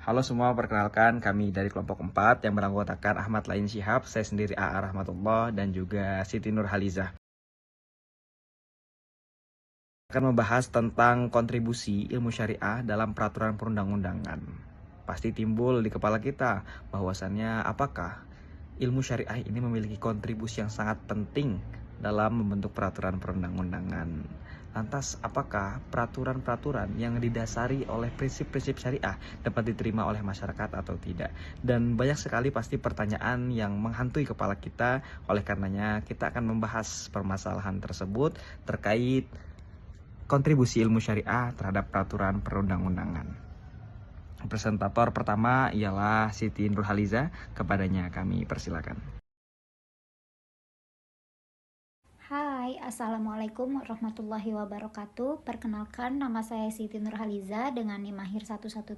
Halo semua, perkenalkan kami dari kelompok 4 yang beranggotakan Ahmad Lain Syihab, saya sendiri A.A. Rahmatullah, dan juga Siti Nurhalizah. Akan membahas tentang kontribusi ilmu syariah dalam peraturan perundang-undangan. Pasti timbul di kepala kita bahwasannya apakah ilmu syariah ini memiliki kontribusi yang sangat penting dalam membentuk peraturan perundang-undangan. Lantas, apakah peraturan-peraturan yang didasari oleh prinsip-prinsip syariah dapat diterima oleh masyarakat atau tidak? Dan banyak sekali pasti pertanyaan yang menghantui kepala kita. Oleh karenanya, kita akan membahas permasalahan tersebut terkait kontribusi ilmu syariah terhadap peraturan perundang-undangan. Presentator pertama ialah Siti Nurhalizah, kepadanya kami persilakan. Hai, Assalamualaikum warahmatullahi wabarakatuh. Perkenalkan, nama saya Siti Nurhalizah dengan NIM Mahir 117.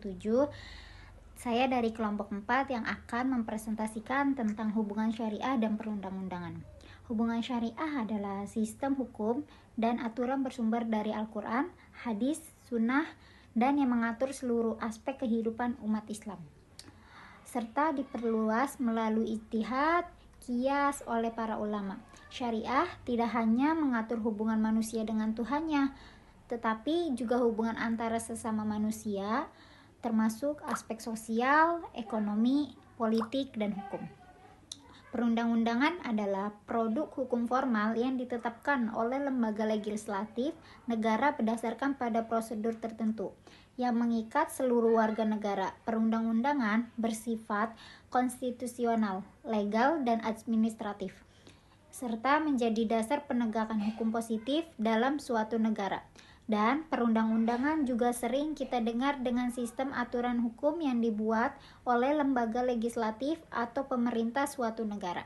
Saya dari kelompok 4 yang akan mempresentasikan tentang hubungan syariah dan perundang-undangan. Hubungan syariah adalah sistem hukum dan aturan bersumber dari Al-Quran, hadis, sunnah, dan yang mengatur seluruh aspek kehidupan umat Islam, serta diperluas melalui ijtihad, qiyas oleh para ulama. Syariah tidak hanya mengatur hubungan manusia dengan Tuhannya, tetapi juga hubungan antara sesama manusia, termasuk aspek sosial, ekonomi, politik, dan hukum. Perundang-undangan adalah produk hukum formal yang ditetapkan oleh lembaga legislatif negara berdasarkan pada prosedur tertentu yang mengikat seluruh warga negara. Perundang-undangan bersifat konstitusional, legal, dan administratif, serta menjadi dasar penegakan hukum positif dalam suatu negara. Dan perundang-undangan juga sering kita dengar dengan sistem aturan hukum yang dibuat oleh lembaga legislatif atau pemerintah suatu negara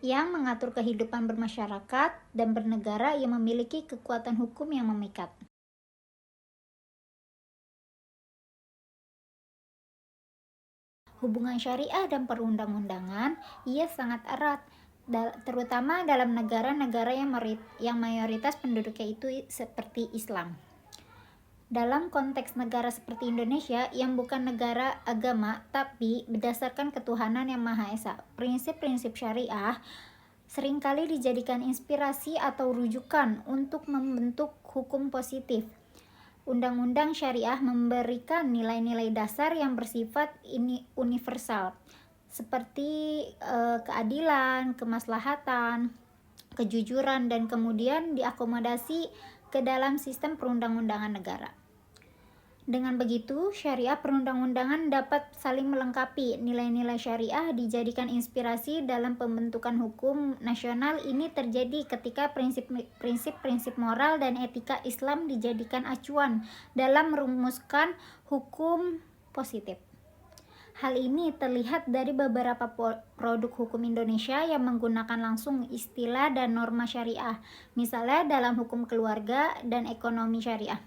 yang mengatur kehidupan bermasyarakat dan bernegara yang memiliki kekuatan hukum yang memikat. Hubungan syariah dan perundang-undangan ia sangat erat, terutama dalam negara-negara yang mayoritas penduduknya itu seperti Islam. Dalam konteks negara seperti Indonesia yang bukan negara agama tapi berdasarkan ketuhanan yang Maha Esa, prinsip-prinsip syariah seringkali dijadikan inspirasi atau rujukan untuk membentuk hukum positif. Undang-undang syariah memberikan nilai-nilai dasar yang bersifat universal, seperti keadilan, kemaslahatan, kejujuran, dan kemudian diakomodasi ke dalam sistem perundang-undangan negara. Dengan begitu, syariah perundang-undangan dapat saling melengkapi. Nilai-nilai syariah dijadikan inspirasi dalam pembentukan hukum nasional. Ini terjadi ketika prinsip-prinsip moral dan etika Islam dijadikan acuan dalam merumuskan hukum positif. Hal ini terlihat dari beberapa produk hukum Indonesia yang menggunakan langsung istilah dan norma syariah, misalnya dalam hukum keluarga dan ekonomi syariah.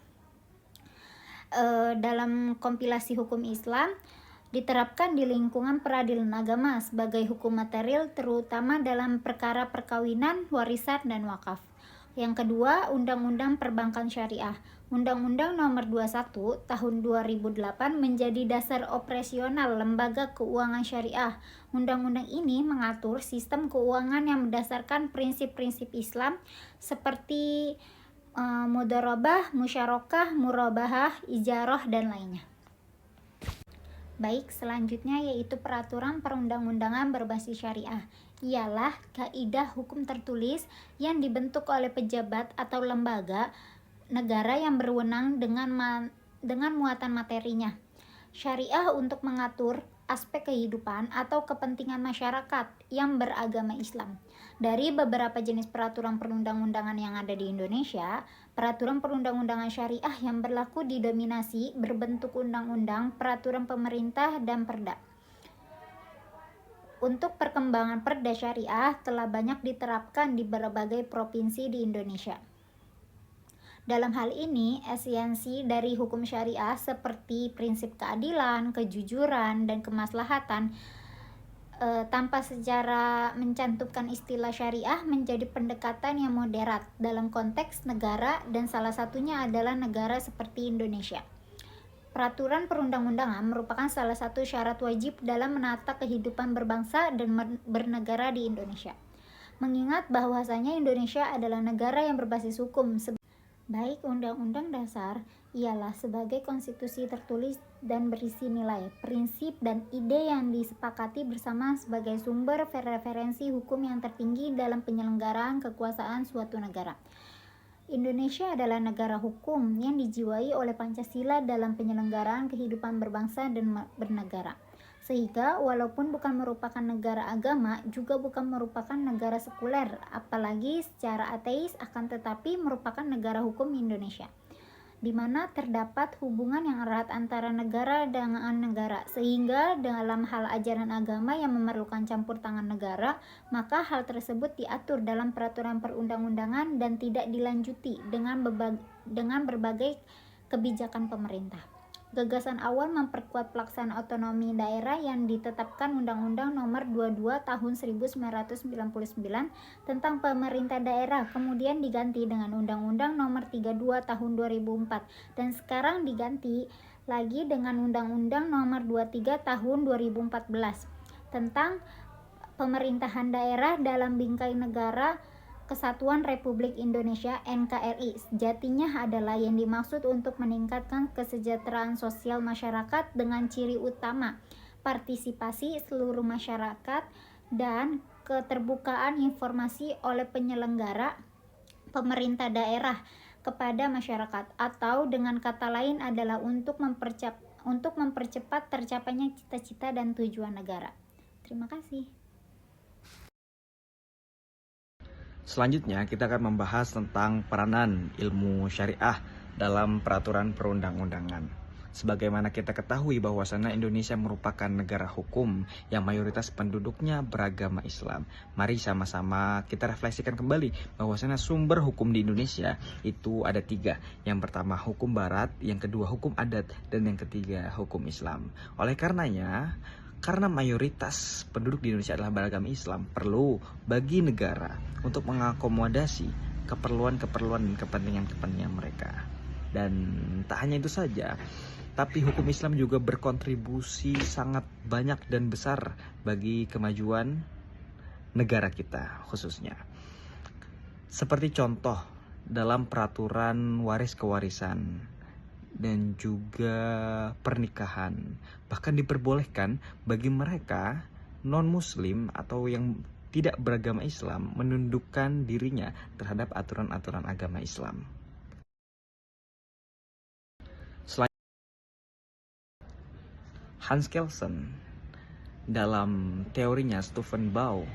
Dalam kompilasi hukum Islam diterapkan di lingkungan peradilan agama sebagai hukum material, terutama dalam perkara perkawinan, warisan, dan wakaf. Yang kedua, Undang-Undang Perbankan Syariah. Undang-Undang Nomor 21 Tahun 2008 menjadi dasar operasional lembaga keuangan syariah. Undang-undang ini mengatur sistem keuangan yang berdasarkan prinsip-prinsip Islam seperti mudharabah, musyarakah, murabahah, ijarah, dan lainnya. Baik, selanjutnya yaitu peraturan perundang-undangan berbasis syariah. Ialah kaidah hukum tertulis yang dibentuk oleh pejabat atau lembaga negara yang berwenang dengan muatan materinya. Syariah untuk mengatur aspek kehidupan atau kepentingan masyarakat yang beragama Islam. Dari beberapa jenis peraturan perundang-undangan yang ada di Indonesia, peraturan perundang-undangan syariah yang berlaku didominasi berbentuk undang-undang, peraturan pemerintah, dan perda. Untuk perkembangan perda syariah telah banyak diterapkan di berbagai provinsi di Indonesia. Dalam hal ini, esensi dari hukum syariah seperti prinsip keadilan, kejujuran, dan kemaslahatan tanpa secara mencantumkan istilah syariah menjadi pendekatan yang moderat dalam konteks negara, dan salah satunya adalah negara seperti Indonesia. Peraturan perundang-undangan merupakan salah satu syarat wajib dalam menata kehidupan berbangsa dan bernegara di Indonesia. Mengingat bahwasanya Indonesia adalah negara yang berbasis hukum, baik Undang-Undang Dasar ialah sebagai konstitusi tertulis dan berisi nilai, prinsip, dan ide yang disepakati bersama sebagai sumber referensi hukum yang tertinggi dalam penyelenggaraan kekuasaan suatu negara. Indonesia adalah negara hukum yang dijiwai oleh Pancasila dalam penyelenggaraan kehidupan berbangsa dan bernegara. Sehingga walaupun bukan merupakan negara agama, juga bukan merupakan negara sekuler, apalagi secara ateis, akan tetapi merupakan negara hukum Indonesia, di mana terdapat hubungan yang erat antara negara dengan negara, sehingga dalam hal ajaran agama yang memerlukan campur tangan negara, maka hal tersebut diatur dalam peraturan perundang-undangan dan tidak dilanjuti dengan berbagai kebijakan pemerintah. Gagasan awal memperkuat pelaksanaan otonomi daerah yang ditetapkan Undang-Undang Nomor 22 Tahun 1999 tentang pemerintah daerah, kemudian diganti dengan Undang-Undang Nomor 32 Tahun 2004, dan sekarang diganti lagi dengan Undang-Undang Nomor 23 Tahun 2014 tentang pemerintahan daerah dalam bingkai negara Kesatuan Republik Indonesia (NKRI). Sejatinya adalah yang dimaksud untuk meningkatkan kesejahteraan sosial masyarakat dengan ciri utama partisipasi seluruh masyarakat dan keterbukaan informasi oleh penyelenggara pemerintah daerah kepada masyarakat, atau dengan kata lain adalah untuk mempercepat tercapainya cita-cita dan tujuan negara. Terima kasih. Selanjutnya kita akan membahas tentang peranan ilmu syariah dalam peraturan perundang-undangan. Sebagaimana kita ketahui bahwasannya Indonesia merupakan negara hukum yang mayoritas penduduknya beragama Islam. Mari sama-sama kita refleksikan kembali bahwasannya sumber hukum di Indonesia itu ada 3. Yang pertama hukum barat, yang kedua hukum adat, dan yang ketiga hukum Islam. Oleh karenanya, karena mayoritas penduduk di Indonesia adalah beragama Islam, perlu bagi negara untuk mengakomodasi keperluan-keperluan dan kepentingan-kepentingan mereka. Dan tak hanya itu saja, tapi hukum Islam juga berkontribusi sangat banyak dan besar bagi kemajuan negara kita khususnya. Seperti contoh dalam peraturan waris kewarisan dan juga pernikahan, bahkan diperbolehkan bagi mereka non-muslim atau yang tidak beragama Islam menundukkan dirinya terhadap aturan-aturan agama Islam. Hans Kelsen dalam teorinya Steuven Bau,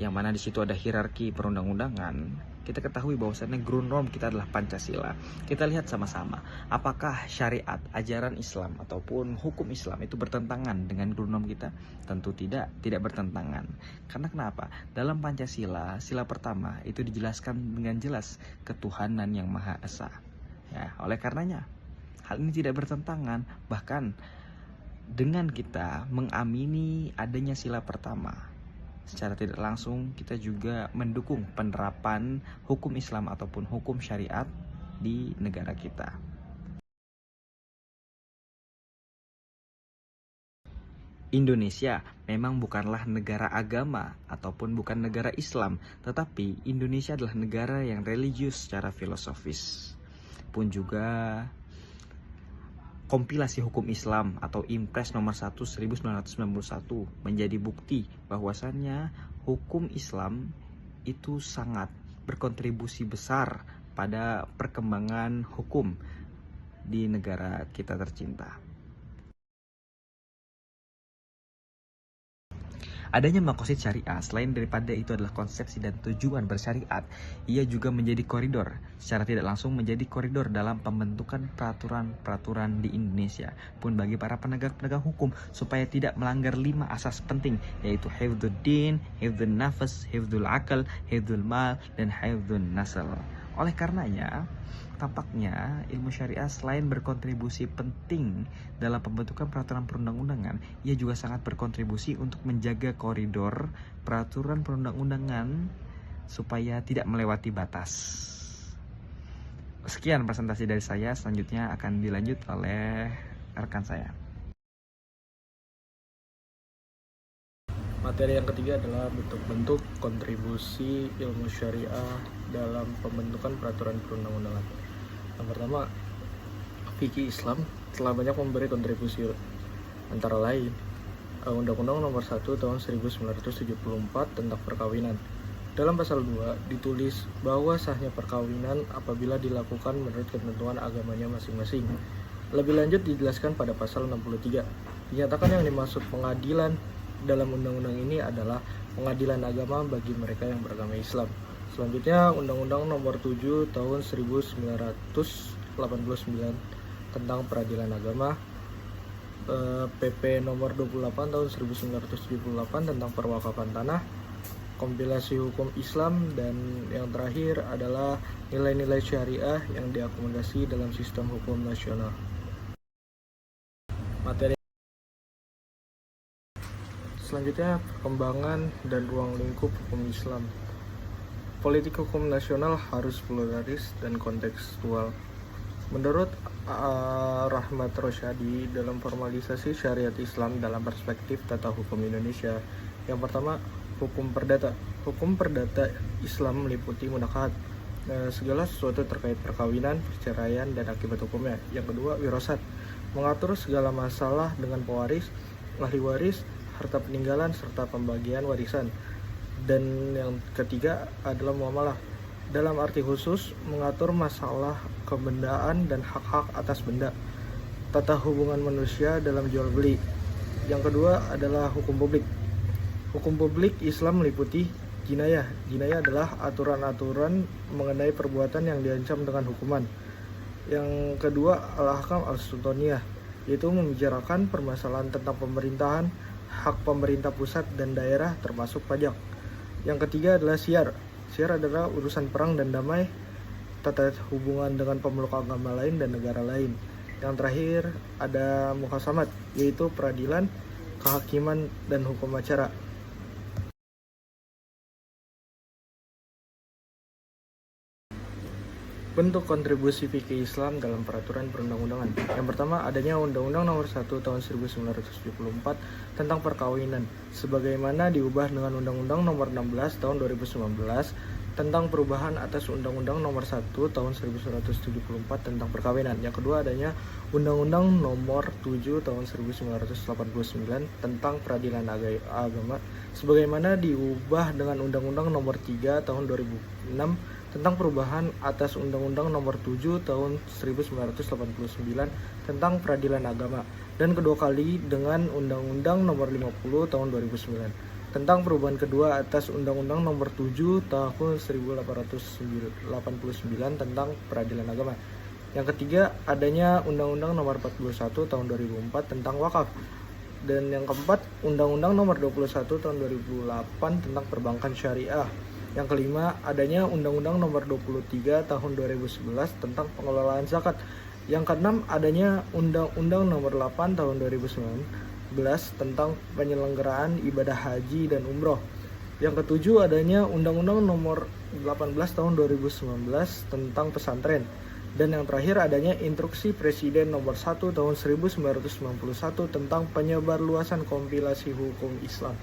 yang mana di situ ada hierarki perundang-undangan, kita ketahui bahwasannya grundnorm kita adalah Pancasila. Kita lihat sama-sama, apakah syariat, ajaran Islam ataupun hukum Islam itu bertentangan dengan grundnorm kita? Tentu tidak bertentangan. Karena kenapa? Dalam Pancasila, sila pertama itu dijelaskan dengan jelas ketuhanan yang Maha Esa. Ya, oleh karenanya, hal ini tidak bertentangan. Bahkan dengan kita mengamini adanya sila pertama, secara tidak langsung kita juga mendukung penerapan hukum Islam ataupun hukum syariat di negara kita. Indonesia memang bukanlah negara agama ataupun bukan negara Islam, tetapi Indonesia adalah negara yang religius secara filosofis. Pun juga kompilasi hukum Islam atau Impres nomor 1 1991 menjadi bukti bahwasannya hukum Islam itu sangat berkontribusi besar pada perkembangan hukum di negara kita tercinta. Adanya makosid syariah, selain daripada itu adalah konsepsi dan tujuan bersyariat, ia juga menjadi koridor, secara tidak langsung menjadi koridor dalam pembentukan peraturan-peraturan di Indonesia pun bagi para penegak-penegak hukum supaya tidak melanggar 5 asas penting, yaitu hifdzud din, hifdzun nafas, hifdzul akal, hifdzul mal, dan hifdzun nasl. Oleh karenanya, tampaknya ilmu syariah selain berkontribusi penting dalam pembentukan peraturan perundang-undangan, ia juga sangat berkontribusi untuk menjaga koridor peraturan perundang-undangan supaya tidak melewati batas. Sekian presentasi dari saya, selanjutnya akan dilanjut oleh rekan saya. Materi yang ketiga adalah bentuk-bentuk kontribusi ilmu syariah dalam pembentukan peraturan perundang-undangan. Yang pertama, fikih Islam telah banyak memberi kontribusi, antara lain Undang-Undang Nomor 1 Tahun 1974 tentang perkawinan. Dalam pasal 2 ditulis bahwa sahnya perkawinan apabila dilakukan menurut ketentuan agamanya masing-masing. Lebih lanjut dijelaskan pada pasal 63. Dinyatakan yang dimaksud pengadilan dalam undang-undang ini adalah pengadilan agama bagi mereka yang beragama Islam. Selanjutnya, Undang-Undang Nomor 7 Tahun 1989 tentang peradilan agama, PP Nomor 28 Tahun 1978 tentang perwakafan tanah, kompilasi hukum Islam, dan yang terakhir adalah nilai-nilai syariah yang diakomodasi dalam sistem hukum nasional. Materi selanjutnya, perkembangan dan ruang lingkup hukum Islam. Politik hukum nasional harus pluralis dan kontekstual. Menurut Rahmat Rosyadi dalam formalisasi syariat Islam dalam perspektif tata hukum Indonesia, yang pertama, hukum perdata. Hukum perdata Islam meliputi munakahat, segala sesuatu terkait perkawinan, perceraian, dan akibat hukumnya. Yang kedua, wirosat, mengatur segala masalah dengan pewaris, ahli waris, harta peninggalan, serta pembagian warisan. Dan yang ketiga adalah muamalah, dalam arti khusus mengatur masalah kebendaan dan hak-hak atas benda, tata hubungan manusia dalam jual beli. Yang kedua adalah hukum publik. Hukum publik Islam meliputi jinayah. Jinayah adalah aturan-aturan mengenai perbuatan yang diancam dengan hukuman. Yang kedua, al-ahkam al-sultaniyah, yaitu membicarakan permasalahan tentang pemerintahan, hak pemerintah pusat dan daerah termasuk pajak. Yang ketiga adalah syiar. Syiar adalah urusan perang dan damai, tata hubungan dengan pemeluk agama lain dan negara lain. Yang terakhir ada muhasamat, yaitu peradilan, kehakiman, dan hukum acara. Bentuk kontribusi fikih Islam dalam peraturan perundang-undangan. Yang pertama, adanya Undang-Undang Nomor 1 Tahun 1974 tentang perkawinan, sebagaimana diubah dengan Undang-Undang Nomor 16 Tahun 2019 tentang perubahan atas Undang-Undang Nomor 1 Tahun 1974 tentang perkawinan. Yang kedua, adanya Undang-Undang Nomor 7 Tahun 1989 tentang peradilan agama, sebagaimana diubah dengan Undang-Undang Nomor 3 Tahun 2006 tentang perubahan atas Undang-Undang Nomor 7 Tahun 1989 tentang peradilan agama, dan kedua kali dengan Undang-Undang Nomor 50 Tahun 2009 tentang perubahan kedua atas Undang-Undang Nomor 7 Tahun 1889 tentang peradilan agama. Yang ketiga, adanya Undang-Undang Nomor 41 Tahun 2004 tentang wakaf. Dan yang keempat, Undang-Undang Nomor 21 Tahun 2008 tentang perbankan syariah. Yang kelima, adanya Undang-Undang Nomor 23 Tahun 2011 tentang pengelolaan zakat. Yang keenam, adanya Undang-Undang Nomor 8 Tahun 2019 tentang penyelenggaraan ibadah haji dan umroh. Yang ketujuh, adanya Undang-Undang Nomor 18 Tahun 2019 tentang pesantren. Dan yang terakhir, adanya Instruksi Presiden Nomor 1 Tahun 1991 tentang penyebarluasan kompilasi hukum Islam.